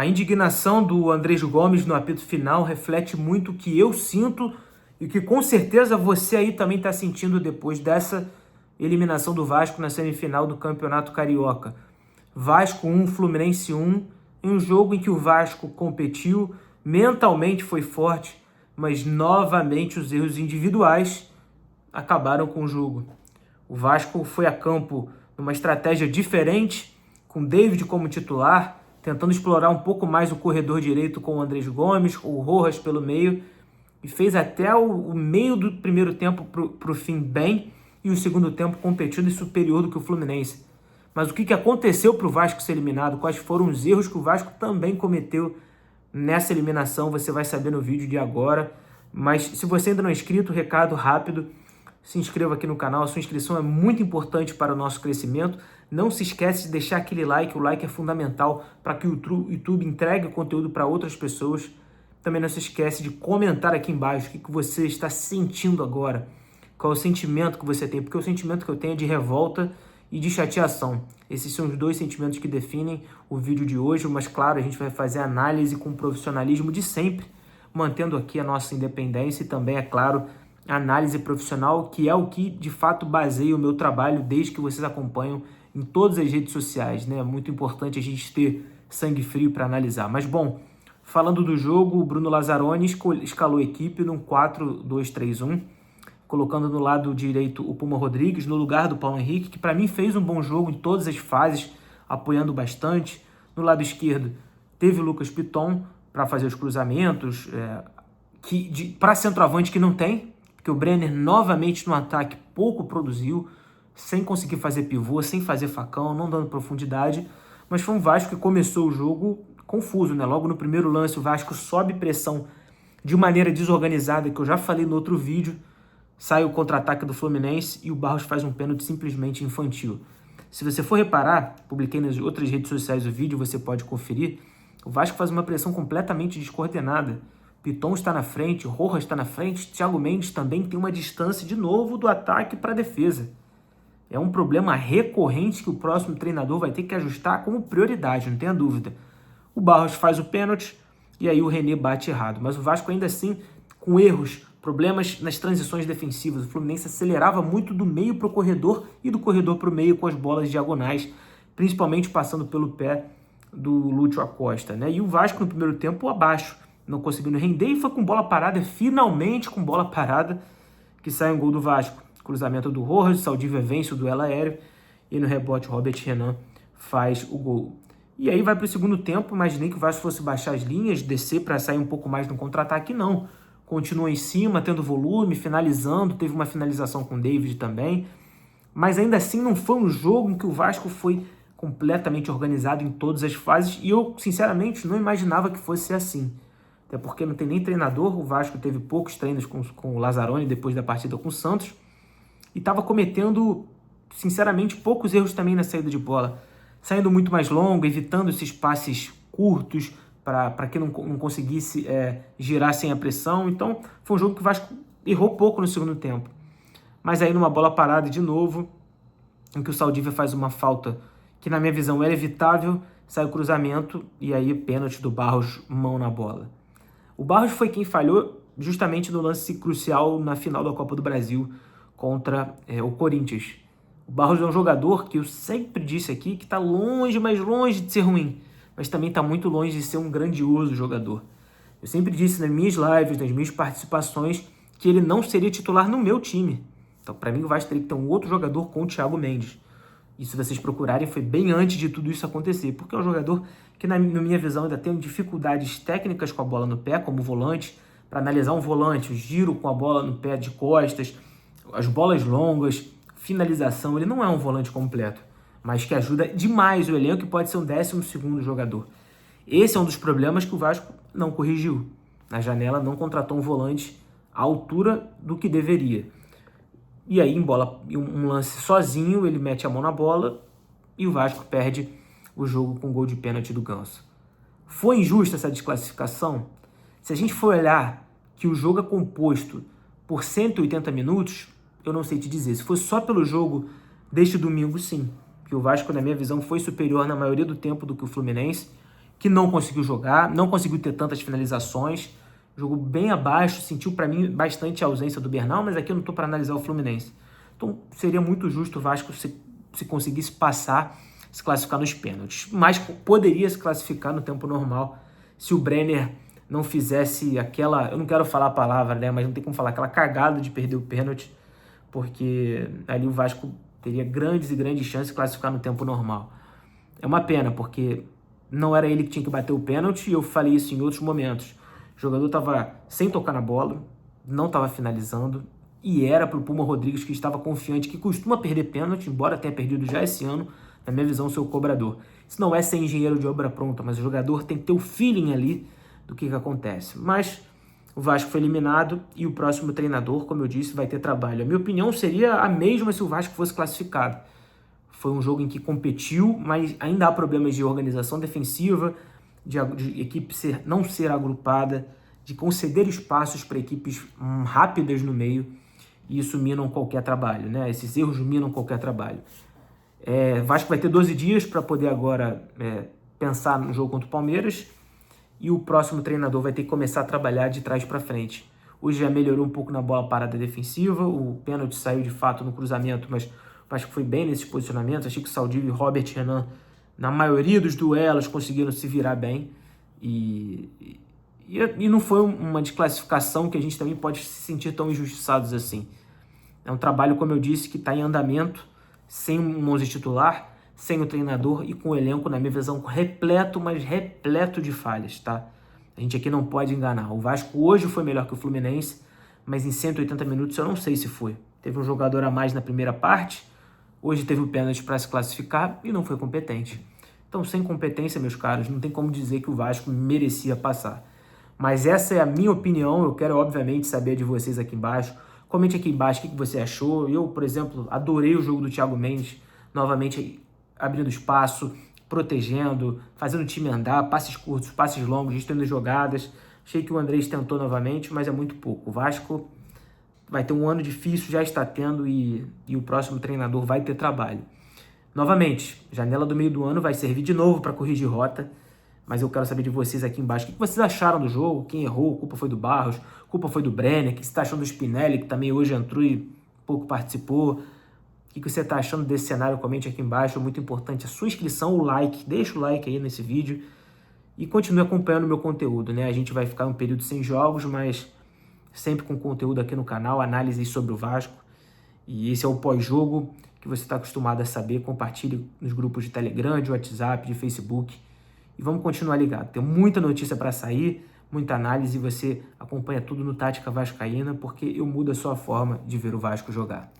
A indignação do Andrés Gomes no apito final reflete muito o que eu sinto e que com certeza você aí também está sentindo depois dessa eliminação do Vasco na semifinal do Campeonato Carioca. Vasco 1, Fluminense 1, em um jogo em que o Vasco competiu, mentalmente foi forte, mas novamente os erros individuais acabaram com o jogo. O Vasco foi a campo numa estratégia diferente, com David como titular, tentando explorar um pouco mais o corredor direito com o Andrés Gomes, com o Rojas pelo meio, e fez até o meio do primeiro tempo para o fim bem, e o segundo tempo competindo e superior do que o Fluminense. Mas o que aconteceu para o Vasco ser eliminado? Quais foram os erros que o Vasco também cometeu nessa eliminação? Você vai saber no vídeo de agora. Mas se você ainda não é inscrito, recado rápido, se inscreva aqui no canal. A sua inscrição é muito importante para o nosso crescimento. Não se esquece de deixar aquele like. O like é fundamental para que o YouTube entregue o conteúdo para outras pessoas. Também não se esquece de comentar aqui embaixo o que você está sentindo agora. Qual é o sentimento que você tem? Porque o sentimento que eu tenho é de revolta e de chateação. Esses são os dois sentimentos que definem o vídeo de hoje, mas claro, a gente vai fazer análise com o profissionalismo de sempre, mantendo aqui a nossa independência e também, é claro, a análise profissional, que é o que de fato baseia o meu trabalho desde que vocês acompanham em todas as redes sociais, né? É muito importante a gente ter sangue frio para analisar. Mas bom, falando do jogo, o Bruno Lazzaroni escalou a equipe num 4-2-3-1, colocando no lado direito o Puma Rodrigues, no lugar do Paulo Henrique, que para mim fez um bom jogo em todas as fases, apoiando bastante. No lado esquerdo, teve o Lucas Piton para fazer os cruzamentos, para centroavante que não tem, porque o Brenner novamente no ataque pouco produziu, sem conseguir fazer pivô, sem fazer facão, não dando profundidade, mas foi um Vasco que começou o jogo confuso, né? Logo no primeiro lance o Vasco sobe pressão de maneira desorganizada, que eu já falei no outro vídeo, sai o contra-ataque do Fluminense e o Barros faz um pênalti simplesmente infantil. Se você for reparar, publiquei nas outras redes sociais o vídeo, você pode conferir, o Vasco faz uma pressão completamente descoordenada. Piton está na frente, Rojas está na frente, Thiago Mendes também tem uma distância de novo do ataque para a defesa. É um problema recorrente que o próximo treinador vai ter que ajustar como prioridade, não tenha dúvida. O Barros faz o pênalti e aí o René bate errado. Mas o Vasco ainda assim, com erros, problemas nas transições defensivas. O Fluminense acelerava muito do meio para o corredor e do corredor para o meio com as bolas diagonais, principalmente passando pelo pé do Lúcio Acosta, né? E o Vasco no primeiro tempo abaixo, não conseguindo render e foi com bola parada, finalmente com bola parada, que sai um gol do Vasco. Cruzamento do Rojas, Saldívia vence o duelo aéreo e no rebote Robert Renan faz o gol. E aí vai para o segundo tempo, imaginei que o Vasco fosse baixar as linhas, descer para sair um pouco mais no contra-ataque, não. Continua em cima, tendo volume, finalizando, teve uma finalização com o David também, mas ainda assim não foi um jogo em que o Vasco foi completamente organizado em todas as fases e eu, sinceramente, não imaginava que fosse ser assim. Até porque não tem nem treinador, o Vasco teve poucos treinos com o Lazzaroni depois da partida com o Santos e estava cometendo, sinceramente, poucos erros também na saída de bola. Saindo muito mais longo, evitando esses passes curtos, para que não conseguisse girar sem a pressão. Então, foi um jogo que o Vasco errou pouco no segundo tempo. Mas aí, numa bola parada de novo, em que o Saldívia faz uma falta que, na minha visão, era evitável, sai o cruzamento e aí pênalti do Barros, mão na bola. O Barros foi quem falhou justamente no lance crucial na final da Copa do Brasil contra o Corinthians. O Barros é um jogador que eu sempre disse aqui que está longe, mas longe de ser ruim, mas também está muito longe de ser um grandioso jogador. Eu sempre disse nas minhas lives, nas minhas participações, que ele não seria titular no meu time. Então, para mim, o Vasco teria que ter um outro jogador com o Thiago Mendes. E se vocês procurarem, foi bem antes de tudo isso acontecer, porque é um jogador que, na minha visão, ainda tem dificuldades técnicas com a bola no pé, como volante. Para analisar um volante, o giro com a bola no pé de costas, as bolas longas, finalização, ele não é um volante completo, mas que ajuda demais o elenco e pode ser um 12º jogador. Esse é um dos problemas que o Vasco não corrigiu. Na janela não contratou um volante à altura do que deveria. E aí, em um lance sozinho, ele mete a mão na bola e o Vasco perde o jogo com gol de pênalti do Ganso. Foi injusta essa desclassificação? Se a gente for olhar que o jogo é composto por 180 minutos, eu não sei te dizer. Se fosse só pelo jogo deste domingo, sim. Que o Vasco, na minha visão, foi superior na maioria do tempo do que o Fluminense. que não conseguiu jogar, não conseguiu ter tantas finalizações, jogou bem abaixo, sentiu para mim bastante a ausência do Bernal, mas aqui eu não estou para analisar o Fluminense. Então seria muito justo o Vasco se conseguisse passar, se classificar nos pênaltis, mas poderia se classificar no tempo normal se o Brenner não fizesse aquela, eu não quero falar a palavra, né, mas não tem como falar, aquela cagada de perder o pênalti, porque ali o Vasco teria grandes e grandes chances de classificar no tempo normal. É uma pena, porque não era ele que tinha que bater o pênalti, e eu falei isso em outros momentos. O jogador estava sem tocar na bola, não estava finalizando, e era para o Puma Rodrigues, que estava confiante, que costuma perder pênalti, embora tenha perdido já esse ano, na minha visão, ser o cobrador. Isso não é ser engenheiro de obra pronta, mas o jogador tem que ter o feeling ali do que acontece. Mas o Vasco foi eliminado e o próximo treinador, como eu disse, vai ter trabalho. A minha opinião seria a mesma se o Vasco fosse classificado. Foi um jogo em que competiu, mas ainda há problemas de organização defensiva, de equipe não ser agrupada, de conceder espaços para equipes rápidas no meio, e isso minam qualquer trabalho, né? Esses erros minam qualquer trabalho. Vasco vai ter 12 dias para poder agora pensar no jogo contra o Palmeiras, e o próximo treinador vai ter que começar a trabalhar de trás para frente. Hoje já melhorou um pouco na bola parada defensiva, o pênalti saiu de fato no cruzamento, mas acho que foi bem nesses posicionamentos. Achei que o Saldívio e Robert Renan, na maioria dos duelos, conseguiram se virar bem, e não foi uma desclassificação que a gente também pode se sentir tão injustiçados assim. É um trabalho, como eu disse, que está em andamento, sem um 11 titular, sem o treinador e com o elenco, na minha visão, repleto, mas repleto de falhas, tá? A gente aqui não pode enganar. O Vasco hoje foi melhor que o Fluminense, mas em 180 minutos eu não sei se foi. Teve um jogador a mais na primeira parte, hoje teve o pênalti para se classificar e não foi competente. Então, sem competência, meus caros, não tem como dizer que o Vasco merecia passar. Mas essa é a minha opinião, eu quero obviamente saber de vocês aqui embaixo. Comente aqui embaixo o que você achou. Eu, por exemplo, adorei o jogo do Thiago Mendes, novamente abrindo espaço, protegendo, fazendo o time andar, passes curtos, passes longos, gestando jogadas. Achei que o Andrés tentou novamente, mas é muito pouco. O Vasco vai ter um ano difícil, já está tendo, e o próximo treinador vai ter trabalho. Novamente, janela do meio do ano vai servir de novo para corrigir rota, mas eu quero saber de vocês aqui embaixo. O que vocês acharam do jogo? Quem errou? A culpa foi do Barros? A culpa foi do Brenner? O que você está achando do Spinelli, que também hoje entrou e pouco participou? O que você está achando desse cenário? Comente aqui embaixo. É muito importante a sua inscrição, o like. Deixa o like aí nesse vídeo e continue acompanhando o meu conteúdo, né? A gente vai ficar um período sem jogos, mas sempre com conteúdo aqui no canal, análises sobre o Vasco. E esse é o pós-jogo que você está acostumado a saber. Compartilhe nos grupos de Telegram, de WhatsApp, de Facebook. E vamos continuar ligado. Tem muita notícia para sair, muita análise, e você acompanha tudo no Tática Vascaína, porque eu mudo a sua forma de ver o Vasco jogar.